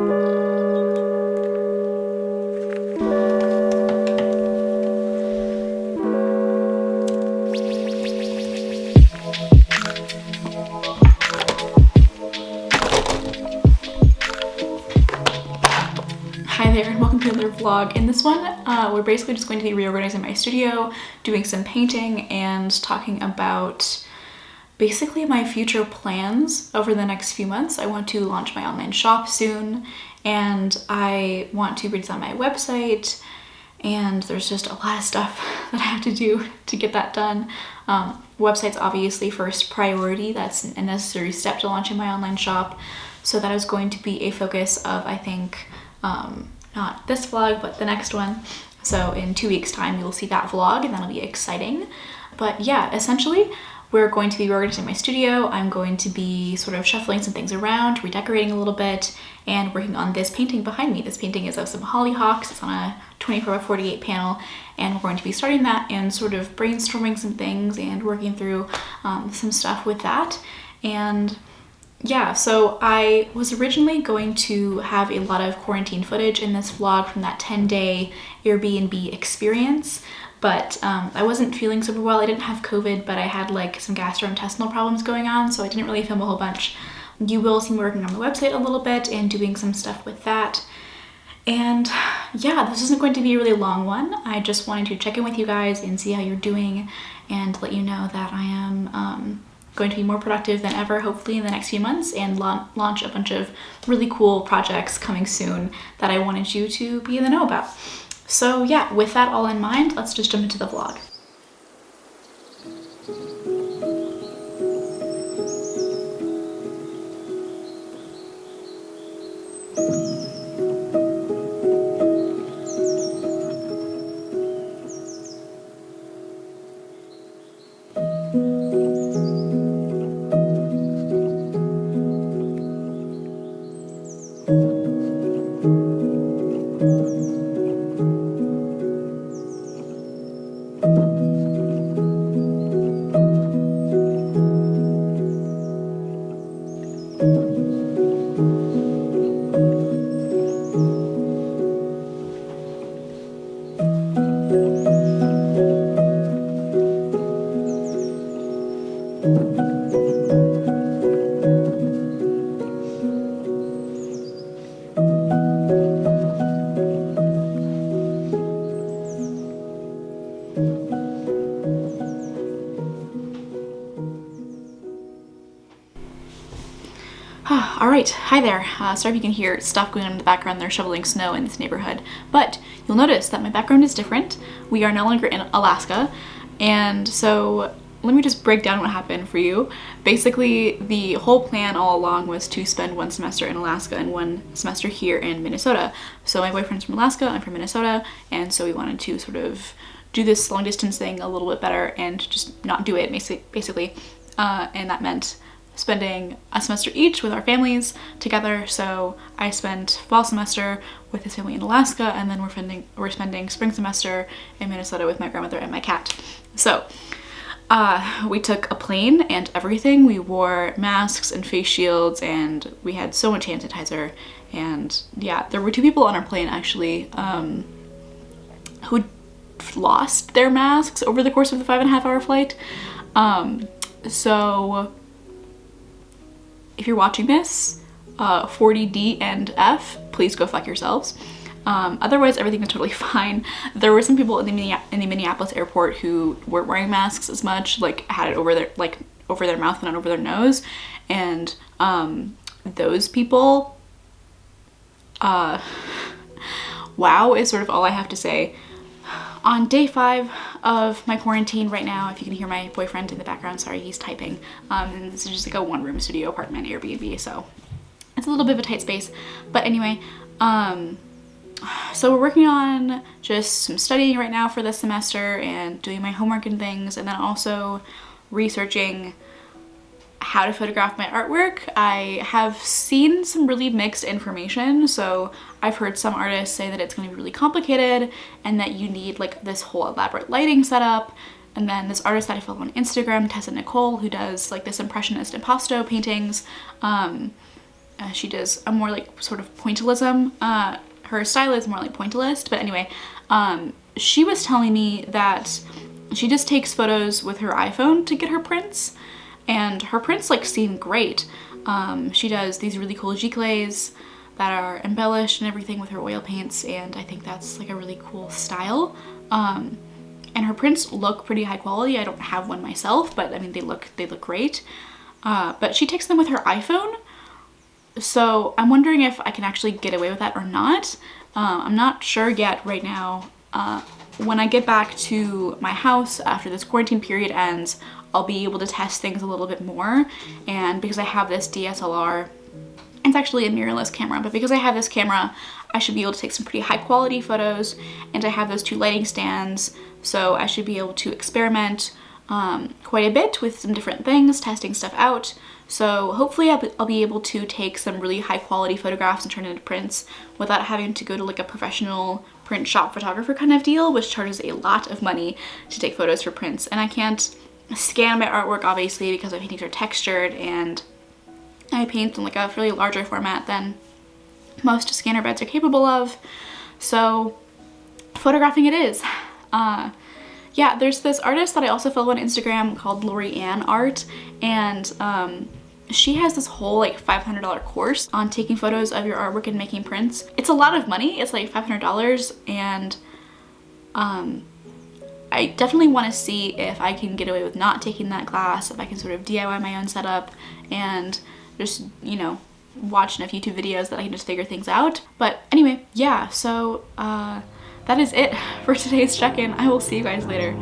Hi there and welcome to another vlog. In this one, we're basically just going to be reorganizing my studio, doing some painting, and talking about basically my future plans over the next few months. I want to launch my online shop soon, and I want to redesign my website, and there's just a lot of stuff that I have to do to get that done. Website's obviously first priority. That's a necessary step to launching my online shop. So that is going to be a focus of, I think, not this vlog, but the next one. So in 2 weeks time, you'll see that vlog and that'll be exciting. But yeah, essentially, we're going to be reorganizing my studio. I'm going to be sort of shuffling some things around, redecorating a little bit, and working on this painting behind me. This painting is of some hollyhocks. It's on a 24x48 panel, and we're going to be starting that and sort of brainstorming some things and working through some stuff with that. And yeah, so I was originally going to have a lot of quarantine footage in this vlog from that 10-day Airbnb experience, but I wasn't feeling super well. I didn't have COVID, but I had like some gastrointestinal problems going on, so I didn't really film a whole bunch. You will see me working on the website a little bit and doing some stuff with that. And yeah, this isn't going to be a really long one. I just wanted to check in with you guys and see how you're doing and let you know that I am going to be more productive than ever, hopefully in the next few months, and launch a bunch of really cool projects coming soon that I wanted you to be in the know about. So yeah, with that all in mind, let's just jump into the vlog. All right, hi there. Sorry if you can hear stuff going on in the background. They're shoveling snow in this neighborhood, but you'll notice that my background is different. We are no longer in Alaska, and so let me just break down what happened for you. Basically, the whole plan all along was to spend one semester in Alaska and one semester here in Minnesota. So my boyfriend's from Alaska, I'm from Minnesota, and so we wanted to sort of do this long distance thing a little bit better and just not do it, basically. And that meant spending a semester each with our families together. So I spent fall semester with his family in Alaska, and then we're spending spring semester in Minnesota with my grandmother and my cat. So we took a plane and everything. We wore masks and face shields, and we had so much hand sanitizer. And yeah, there were 2 people on our plane actually who lost their masks over the course of the 5.5-hour flight. So if you're watching this, 40D and F, please go fuck yourselves. Otherwise, everything is totally fine. There were some people in the Minneapolis airport who weren't wearing masks as much, like had it over their mouth and not over their nose, and those people, wow, is sort of all I have to say. On day 5 of my quarantine right now, if you can hear my boyfriend in the background, sorry, he's typing. And this is just like a 1-room studio apartment Airbnb, so it's a little bit of a tight space. But anyway, so we're working on just some studying right now for this semester and doing my homework and things, and then also researching how to photograph my artwork. I have seen some really mixed information. So I've heard some artists say that it's going to be really complicated and that you need like this whole elaborate lighting setup. And then this artist that I follow on Instagram, Tessa Nicole, who does like this impressionist impasto paintings, She does a more like sort of pointillism. Her style is more like pointillist, but anyway, she was telling me that she just takes photos with her iPhone to get her prints, and her prints like seem great. She does these really cool giclées that are embellished and everything with her oil paints, and I think that's like a really cool style. And her prints look pretty high quality. I don't have one myself, but I mean they look great. But she takes them with her iPhone, so I'm wondering if I can actually get away with that or not. I'm not sure yet right now. When I get back to my house after this quarantine period ends, I'll be able to test things a little bit more. And because I have this DSLR, it's actually a mirrorless camera, but because I have this camera, I should be able to take some pretty high quality photos, and I have those 2 lighting stands, so I should be able to experiment quite a bit with some different things, testing stuff out. So hopefully I'll be able to take some really high quality photographs and turn it into prints without having to go to like a professional print shop photographer kind of deal, which charges a lot of money to take photos for prints. And I can't scan my artwork obviously because my paintings are textured, and I paint in like a really larger format than most scanner beds are capable of. So photographing it is. Yeah, there's this artist that I also follow on Instagram called Lori Ann Art, and she has this whole like $500 course on taking photos of your artwork and making prints. It's a lot of money. It's like $500, and I definitely want to see if I can get away with not taking that class, if I can sort of DIY my own setup and just, you know, watch enough YouTube videos that I can just figure things out. But anyway, yeah, so that is it for today's check-in. I will see you guys later.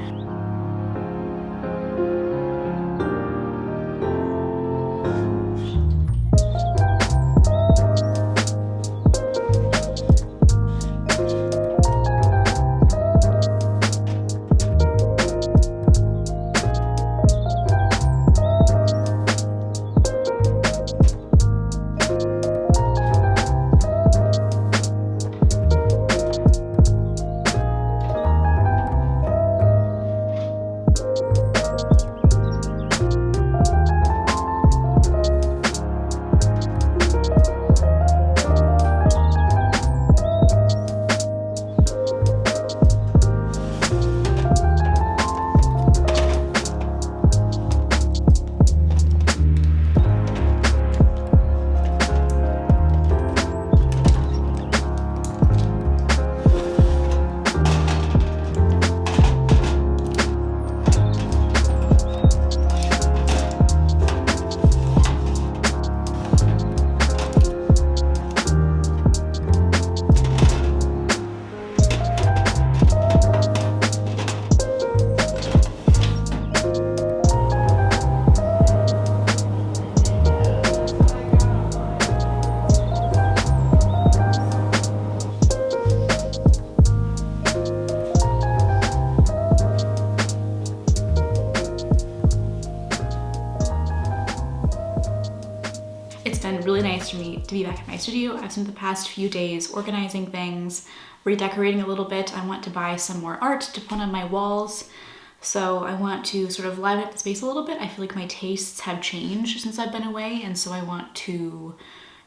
It's been really nice for me to be back in my studio. I've spent the past few days organizing things, redecorating a little bit. I want to buy some more art to put on my walls. So I want to sort of liven up the space a little bit. I feel like my tastes have changed since I've been away, and so I want to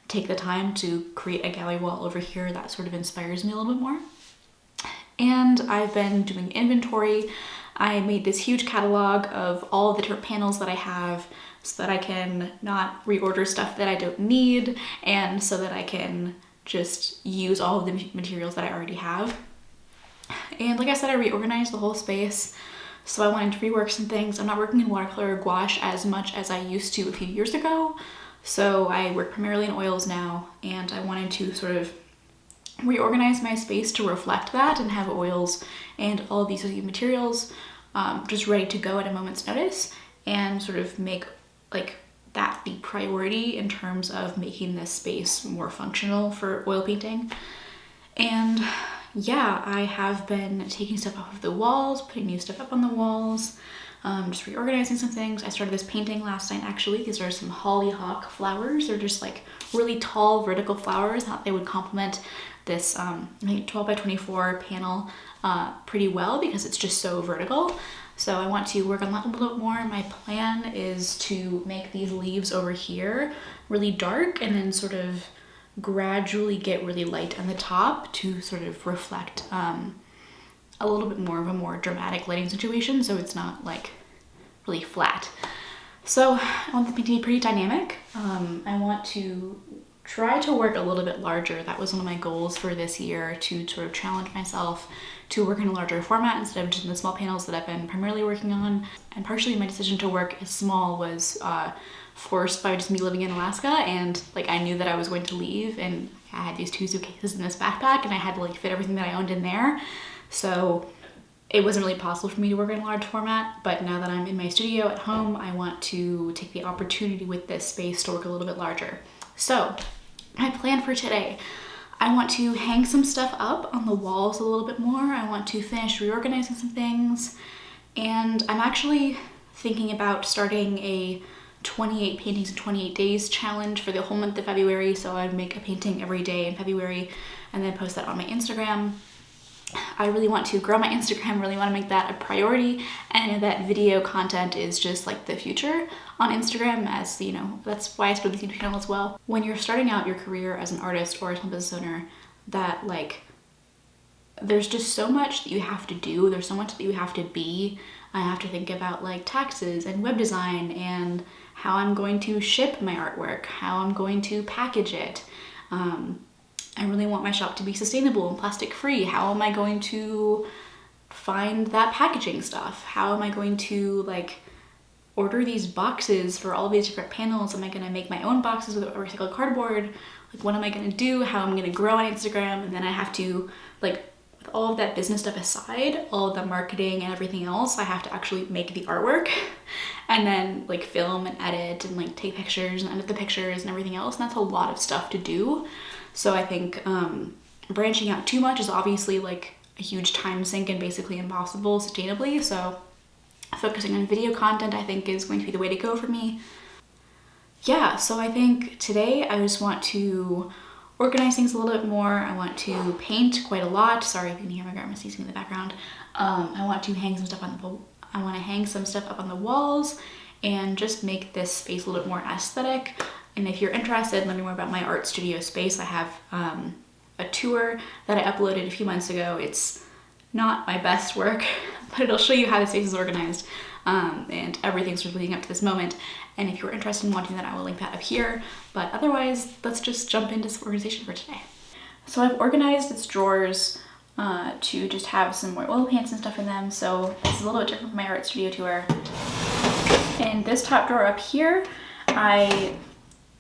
take the time to create a gallery wall over here that sort of inspires me a little bit more. And I've been doing inventory. I made this huge catalog of all the different panels that I have so that I can not reorder stuff that I don't need, and so that I can just use all of the materials that I already have. And like I said, I reorganized the whole space, so I wanted to rework some things. I'm not working in watercolor or gouache as much as I used to a few years ago, so I work primarily in oils now, and I wanted to sort of reorganize my space to reflect that and have oils and all of these materials just ready to go at a moment's notice, and sort of make like that the priority in terms of making this space more functional for oil painting. And yeah, I have been taking stuff off of the walls, putting new stuff up on the walls, just reorganizing some things. I started this painting last night actually. These are some hollyhock flowers. They're just like really tall vertical flowers. I thought they would complement this I think 12 by 24 panel pretty well because it's just so vertical. So I want to work on that a little bit more. My plan is to make these leaves over here really dark and then sort of gradually get really light on the top to sort of reflect a little bit more of a more dramatic lighting situation, so it's not like really flat. So I want the painting to be pretty dynamic. I want to try to work a little bit larger. That was one of my goals for this year, to sort of challenge myself to work in a larger format instead of just in the small panels that I've been primarily working on. And partially my decision to work as small was forced by just me living in Alaska, and like I knew that I was going to leave, and I had these 2 suitcases in this backpack and I had to like fit everything that I owned in there. So it wasn't really possible for me to work in a large format, but now that I'm in my studio at home, I want to take the opportunity with this space to work a little bit larger. So my plan for today, I want to hang some stuff up on the walls a little bit more. I want to finish reorganizing some things, and I'm actually thinking about starting a 28 paintings in 28 days challenge for the whole month of February. So I'd make a painting every day in February and then post that on my Instagram. I really want to grow my Instagram, really want to make that a priority, and I know that video content is just like the future on Instagram, as you know, that's why I started this YouTube channel as well. When you're starting out your career as an artist or a small business owner, that like there's just so much that you have to do, there's so much that you have to be. I have to think about like taxes and web design and how I'm going to ship my artwork, how I'm going to package it. I really want my shop to be sustainable and plastic free. How am I going to find that packaging stuff? How am I going to like order these boxes for all these different panels? Am I going to make my own boxes with recycled cardboard? Like, what am I going to do? How am I going to grow on Instagram? And then I have to, like, with all of that business stuff aside, all of the marketing and everything else, I have to actually make the artwork and then like film and edit and like take pictures and edit the pictures and everything else. And that's a lot of stuff to do. So I think branching out too much is obviously like a huge time sink and basically impossible sustainably. So focusing on video content, I think, is going to be the way to go for me. Yeah, so I think today I just want to organize things a little bit more. I want to paint quite a lot. Sorry if you can hear my grandma sneezing in the background. I want to hang some stuff up on the walls and just make this space a little bit more aesthetic. And if you're interested in learning more about my art studio space, I have a tour that I uploaded a few months ago. It's not my best work, but it'll show you how the space is organized and everything's sort of leading up to this moment. And if you're interested in watching that, I will link that up here. But otherwise, let's just jump into some organization for today. So I've organized its drawers to just have some more oil paints and stuff in them. So this is a little bit different from my art studio tour. In this top drawer up here, I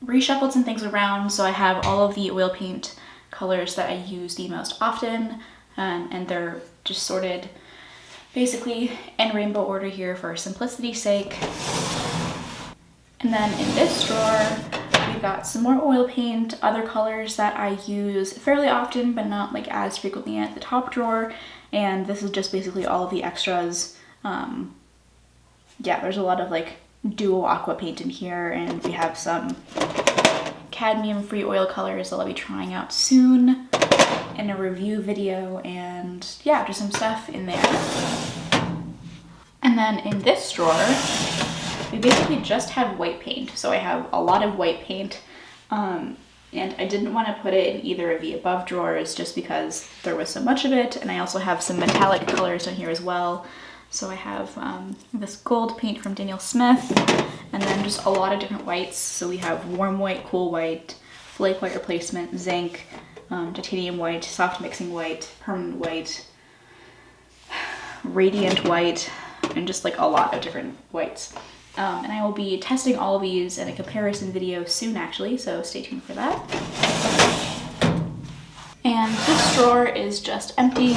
reshuffled some things around, so I have all of the oil paint colors that I use the most often, and they're just sorted basically in rainbow order here for simplicity's sake. And then in this drawer, we've got some more oil paint, other colors that I use fairly often but not like as frequently at the top drawer, and this is just basically all of the extras. Yeah, there's a lot of like duo aqua paint in here, and we have some cadmium free oil colors that I'll be trying out soon in a review video, and yeah, just some stuff in there. And then in this drawer, we basically just have white paint. So I have a lot of white paint, and I didn't want to put it in either of the above drawers just because there was so much of it, and I also have some metallic colors down here as well. So I have this gold paint from Daniel Smith, and then just a lot of different whites. So we have warm white, cool white, flake white replacement, zinc, titanium white, soft mixing white, permanent white, radiant white, and just like a lot of different whites. And I will be testing all of these in a comparison video soon actually, so stay tuned for that. And this drawer is just empty.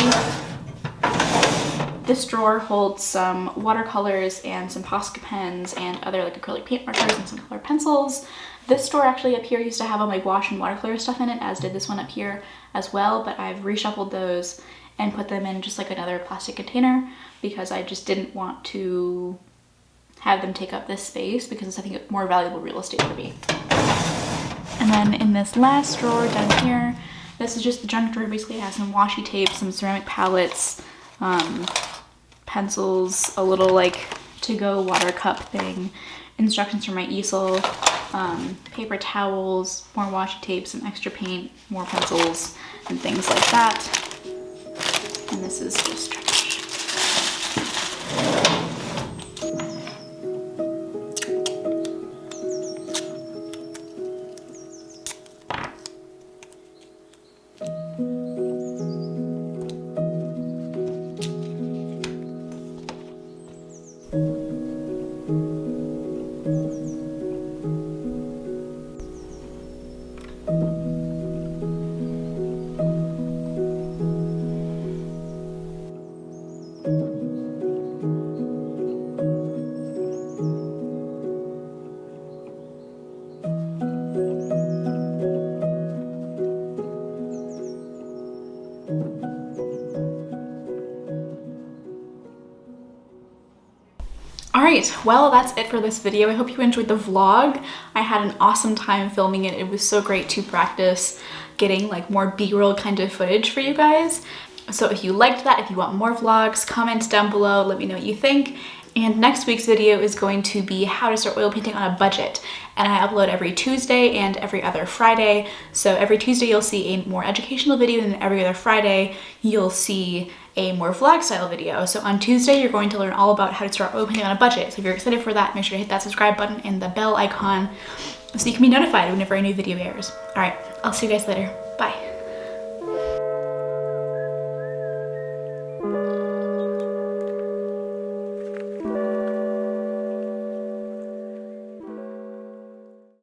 This drawer holds some watercolors and some Posca pens and other like acrylic paint markers and some color pencils. This drawer actually up here used to have all my gouache and watercolor stuff in it, as did this one up here as well, but I've reshuffled those and put them in just like another plastic container because I just didn't want to have them take up this space because it's, I think, more valuable real estate for me. And then in this last drawer down here, this is just the junk drawer. Basically it has some washi tape, some ceramic palettes, pencils, a little like to-go water cup thing, instructions for my easel, paper towels, more washi tape, some extra paint, more pencils, and things like that. And this is just trash. Alright, well that's it for this video. I hope you enjoyed the vlog. I had an awesome time filming it. It was so great to practice getting like more B-roll kind of footage for you guys. So if you liked that, if you want more vlogs, comment down below, let me know what you think. And next week's video is going to be how to start oil painting on a budget. And I upload every Tuesday and every other Friday. So every Tuesday you'll see a more educational video, and every other Friday you'll see a more vlog style video. So on Tuesday you're going to learn all about how to start oil painting on a budget. So if you're excited for that, make sure to hit that subscribe button and the bell icon so you can be notified whenever a new video airs. All right, I'll see you guys later. Bye.